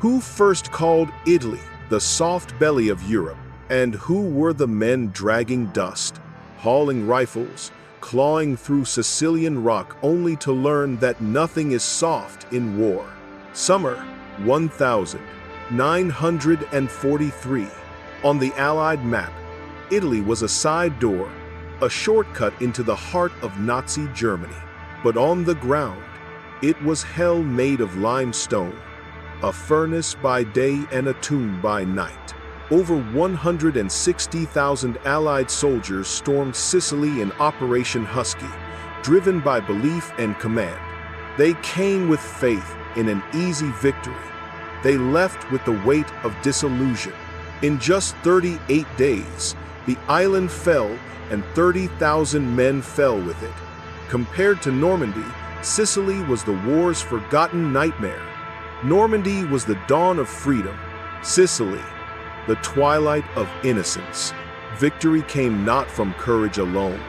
Who first called Italy the soft belly of Europe? And who were the men dragging dust, hauling rifles, clawing through Sicilian rock only to learn that nothing is soft in war? Summer 1943. On the Allied map, Italy was a side door, a shortcut into the heart of Nazi Germany. But on the ground, it was hell made of limestone, a furnace by day and a tomb by night. Over 160,000 Allied soldiers stormed Sicily in Operation Husky, driven by belief and command. They came with faith in an easy victory. They left with the weight of disillusion. In just 38 days, the island fell and 30,000 men fell with it. Compared to Normandy, Sicily was the war's forgotten nightmare. Normandy was the dawn of freedom. Sicily, the twilight of innocence. Victory came not from courage alone,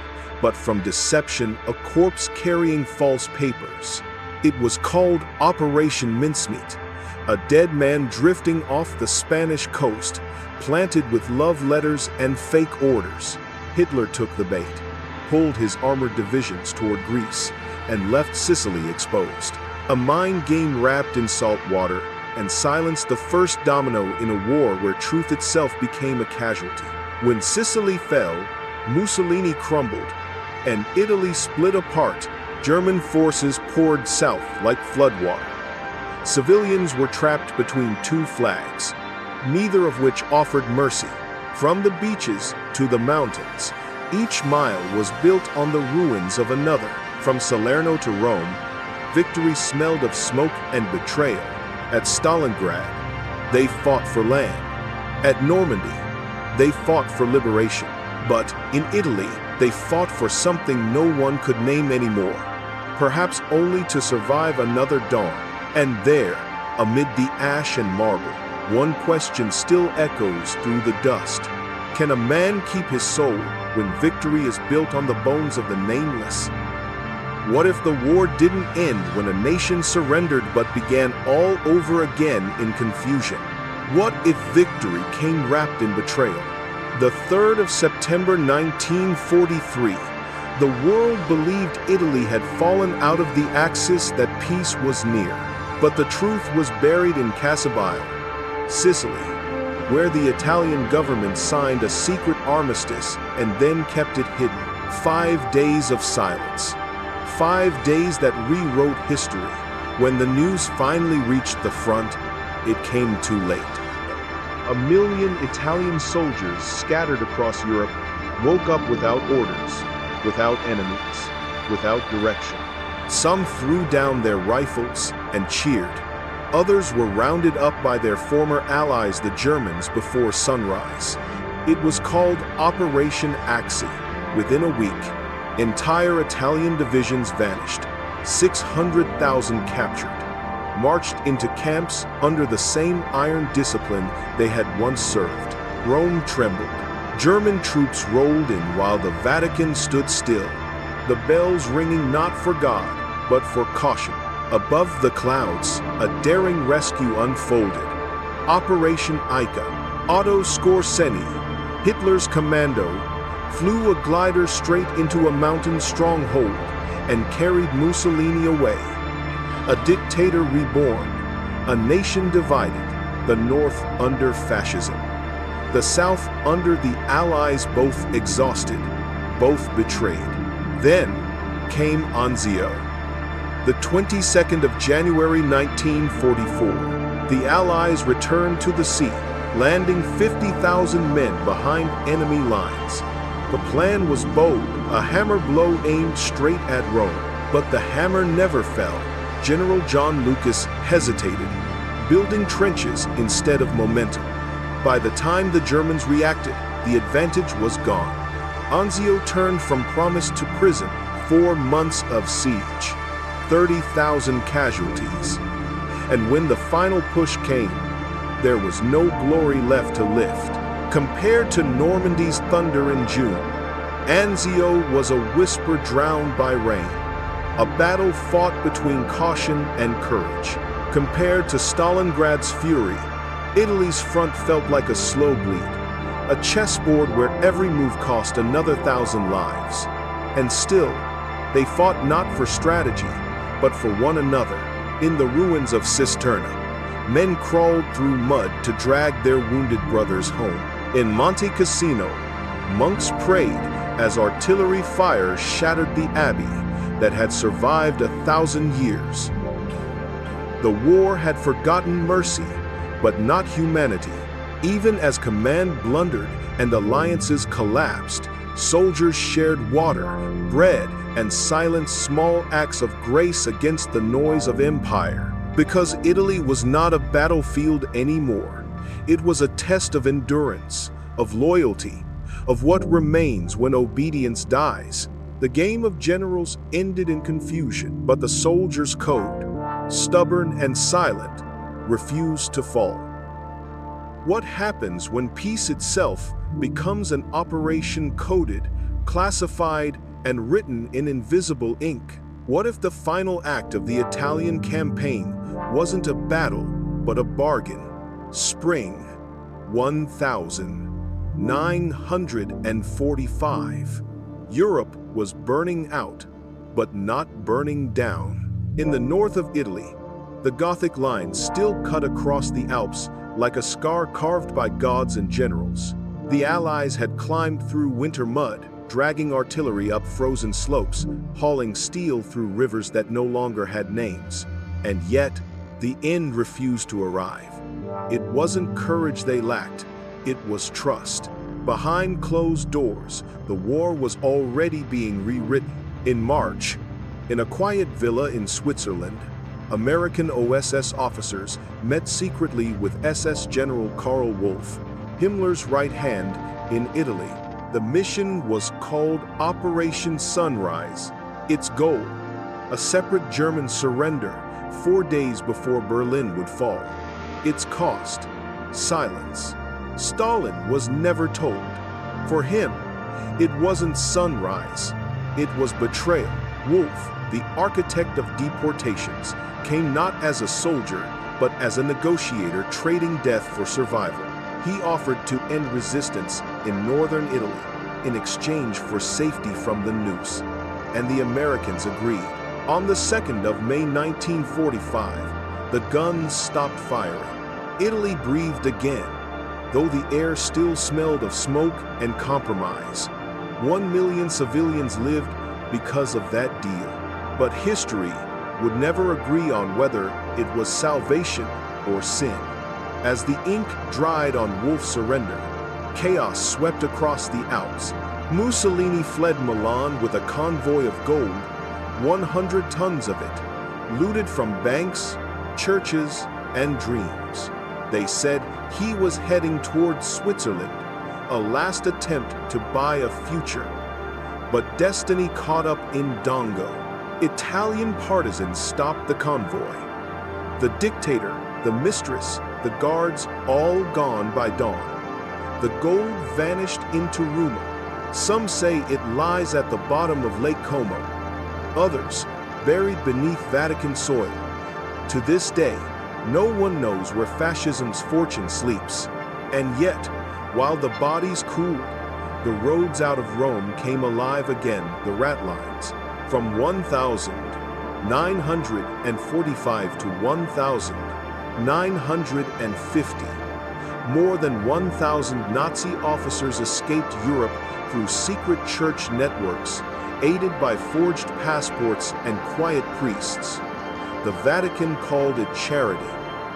but from deception, a corpse carrying false papers. It was called Operation Mincemeat, a dead man drifting off the Spanish coast, planted with love letters and fake orders. Hitler took the bait, pulled his armored divisions toward Greece, and left Sicily exposed. A mind game wrapped in salt water, and silenced the first domino in a war where truth itself became a casualty. When Sicily fell, Mussolini crumbled, and Italy split apart. German forces poured south like floodwater. Civilians were trapped between two flags, neither of which offered mercy. From the beaches to the mountains, each mile was built on the ruins of another. From Salerno to Rome, victory smelled of smoke and betrayal. At Stalingrad, they fought for land. At Normandy, they fought for liberation. But in Italy, they fought for something no one could name anymore, perhaps only to survive another dawn. And there, amid the ash and marble, one question still echoes through the dust. Can a man keep his soul when victory is built on the bones of the nameless? What if the war didn't end when a nation surrendered but began all over again in confusion? What if victory came wrapped in betrayal? The 3rd of September 1943, the world believed Italy had fallen out of the Axis, that peace was near. But the truth was buried in Cassabile, Sicily, where the Italian government signed a secret armistice and then kept it hidden. 5 days of silence. 5 days that rewrote history. When the news finally reached the front, it came too late. 1 million Italian soldiers scattered across Europe woke up without orders, without enemies, without direction. Some threw down their rifles and cheered. Others were rounded up by their former allies, the Germans, before sunrise. It was called Operation Axii. Within a week, entire Italian divisions vanished. 600,000 captured, marched into camps under the same iron discipline they had once served. Rome trembled. German troops rolled in while the Vatican stood still, the bells ringing not for God, but for caution. Above the clouds, a daring rescue unfolded. Operation Ica. Otto Skorzeny, Hitler's commando, flew a glider straight into a mountain stronghold and carried Mussolini away. A dictator reborn, a nation divided, the North under fascism, the South under the Allies, both exhausted, both betrayed. Then came Anzio. The 22nd of January 1944, the Allies returned to the sea, landing 50,000 men behind enemy lines. The plan was bold, a hammer blow aimed straight at Rome. But the hammer never fell. General John Lucas hesitated, building trenches instead of momentum. By the time the Germans reacted, the advantage was gone. Anzio turned from promise to prison. 4 months of siege, 30,000 casualties. And when the final push came, there was no glory left to lift. Compared to Normandy's thunder in June, Anzio was a whisper drowned by rain, a battle fought between caution and courage. Compared to Stalingrad's fury, Italy's front felt like a slow bleed, a chessboard where every move cost another 1,000 lives. And still, they fought not for strategy, but for one another. In the ruins of Cisterna, men crawled through mud to drag their wounded brothers home. In Monte Cassino, monks prayed as artillery fire shattered the abbey that had survived 1,000 years. The war had forgotten mercy, but not humanity. Even as command blundered and alliances collapsed, soldiers shared water, bread, and silenced small acts of grace against the noise of empire. Because Italy was not a battlefield anymore. It was a test of endurance, of loyalty, of what remains when obedience dies. The game of generals ended in confusion, but the soldier's code, stubborn and silent, refused to fall. What happens when peace itself becomes an operation coded, classified, and written in invisible ink? What if the final act of the Italian campaign wasn't a battle, but a bargain? Spring 1945. Europe was burning out, but not burning down. In the north of Italy, the Gothic lines still cut across the Alps like a scar carved by gods and generals. The Allies had climbed through winter mud, dragging artillery up frozen slopes, hauling steel through rivers that no longer had names. And yet, the end refused to arrive. It wasn't courage they lacked, it was trust. Behind closed doors, the war was already being rewritten. In March, in a quiet villa in Switzerland, American OSS officers met secretly with SS General Karl Wolff, Himmler's right hand, in Italy. The mission was called Operation Sunrise. Its goal, a separate German surrender 4 days before Berlin would fall. Its cost, silence. Stalin was never told. For him, it wasn't sunrise, it was betrayal. Wolff, the architect of deportations, came not as a soldier, but as a negotiator trading death for survival. He offered to end resistance in northern Italy in exchange for safety from the noose, and the Americans agreed. On the 2nd of May 1945, the guns stopped firing. Italy breathed again, though the air still smelled of smoke and compromise. 1 million civilians lived because of that deal. But history would never agree on whether it was salvation or sin. As the ink dried on Wolff's surrender, chaos swept across the Alps. Mussolini fled Milan with a convoy of gold, 100 tons of it, looted from banks, churches, and dreams. They said he was heading toward Switzerland, a last attempt to buy a future. But destiny caught up in Dongo. Italian partisans stopped the convoy. The dictator, the mistress, the guards, all gone by dawn. The gold vanished into rumor. Some say it lies at the bottom of Lake Como. Others, buried beneath Vatican soil. To this day, no one knows where fascism's fortune sleeps. And yet, while the bodies cooled, the roads out of Rome came alive again, the rat lines. From 1,945 to 1,950. More than 1,000 Nazi officers escaped Europe through secret church networks, aided by forged passports and quiet priests. The Vatican called it charity.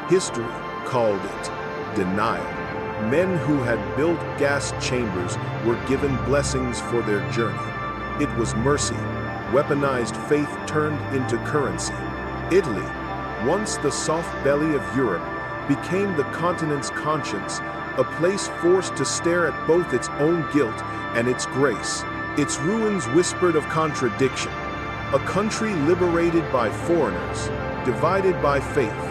History called it denial. Men who had built gas chambers were given blessings for their journey. It was mercy. Weaponized faith turned into currency. Italy, once the soft belly of Europe, became the continent's conscience, a place forced to stare at both its own guilt and its grace. Its ruins whispered of contradiction. A country liberated by foreigners, divided by faith,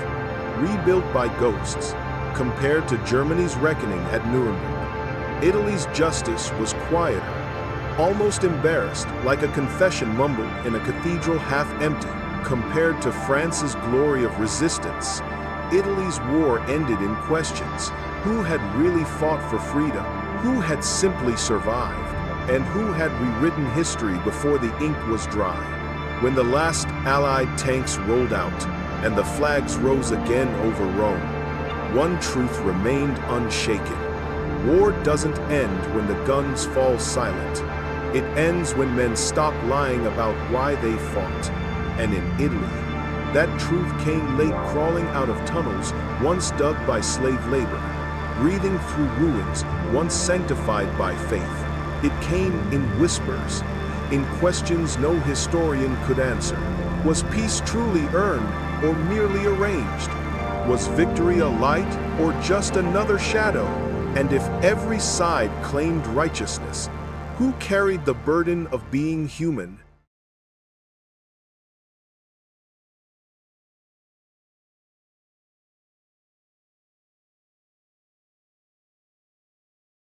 rebuilt by ghosts, compared to Germany's reckoning at Nuremberg. Italy's justice was quieter, almost embarrassed, like a confession mumbled in a cathedral half empty. Compared to France's glory of resistance, Italy's war ended in questions. Who had really fought for freedom? Who had simply survived? And who had rewritten history before the ink was dry? When the last Allied tanks rolled out and the flags rose again over Rome, one truth remained unshaken. War doesn't end when the guns fall silent. It ends when men stop lying about why they fought. And in Italy, that truth came late, crawling out of tunnels once dug by slave labor, breathing through ruins once sanctified by faith. It came in whispers, in questions no historian could answer. Was peace truly earned or merely arranged? Was victory a light or just another shadow? And if every side claimed righteousness, who carried the burden of being human?